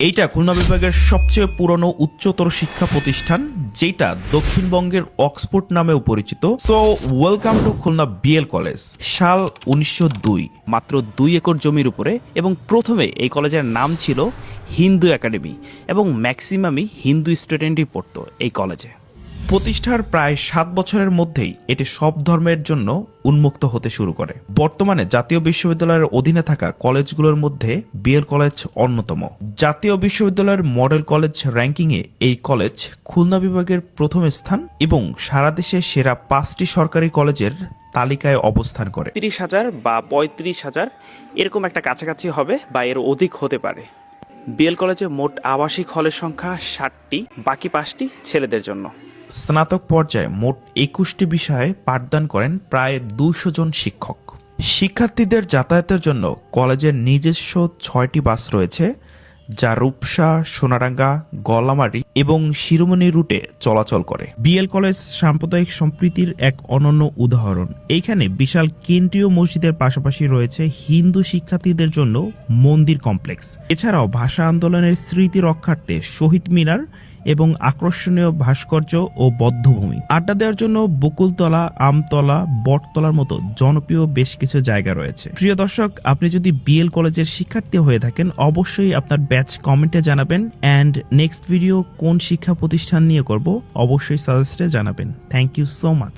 এইটা খুলনা বিভাগের সবচেয়ে পুরনো উচ্চতর শিক্ষা প্রতিষ্ঠান, যেটা দক্ষিণবঙ্গের অক্সফোর্ড নামেও পরিচিত। So welcome to Khulna BL college. সাল 1902। মাত্র 2 একর জমির উপরে, এবং প্রথমে এই কলেজের নাম ছিল হিন্দু একাডেমি, এবং ম্যাক্সিমামই হিন্দু স্টুডেন্টই পড়তো এই কলেজে। প্রতিষ্ঠার প্রায় 7 বছরের মধ্যেই এটি সব ধর্মের জন্য উন্মুক্ত হতে শুরু করে। বর্তমানে জাতীয় বিশ্ববিদ্যালয়ের অধীনে থাকা কলেজগুলোর মধ্যে বিএল কলেজ অন্যতম। জাতীয় বিশ্ববিদ্যালয়ের মডেল কলেজ র্যাঙ্কিংয়ে এই কলেজ খুলনা বিভাগের প্রথম স্থান এবং সারা দেশে সেরা 5টি সরকারি কলেজের তালিকায় অবস্থান করে। 30,000 বা 35,000 এরকম একটা কাছাকাছি হবে, বা এর অধিক হতে পারে। বিএল কলেজে মোট আবাসিক হলের সংখ্যা 60টি, বাকি 5টি ছেলেদের জন্য। স্নাতক পর্যায়ে মোট 21টি বিষয়ে পাঠদান করেন প্রায় 200 জন শিক্ষক। শিক্ষার্থীদের যাতায়াতের জন্য কলেজের নিজস্ব 6টি বাস রয়েছে, যা রূপসা, সোনারাঙ্গা, গলামারি এবং শিরোমণি রুটে চলাচল করে। বিএল কলেজ সাম্প্রদায়িক সম্প্রীতির এক অনন্য উদাহরণ। এইখানে বিশাল কেন্দ্রীয় মসজিদের পাশাপাশি রয়েছে হিন্দু শিক্ষার্থীদের জন্য মন্দির কমপ্লেক্স। এছাড়াও ভাষা আন্দোলনের স্মৃতি রক্ষার্থে শহীদ মিনার এবং আকর্ষণীয় ভাস্কর্য ও বধ্যভূমি। আড্ডা দেওয়ার জন্য বকুলতলা, আমতলা, বটতলার মতো জনপ্রিয় বেশ কিছু জায়গা রয়েছে। প্রিয় দর্শক, আপনি যদি বিএল কলেজের শিক্ষার্থী হয়ে থাকেন, অবশ্যই আপনার ব্যাচ কমেন্টে জানাবেন। অ্যান্ড নেক্সট ভিডিও কোন শিক্ষা প্রতিষ্ঠান নিয়ে করব অবশ্যই সাজেস্টে জানাবেন। Thank you so much.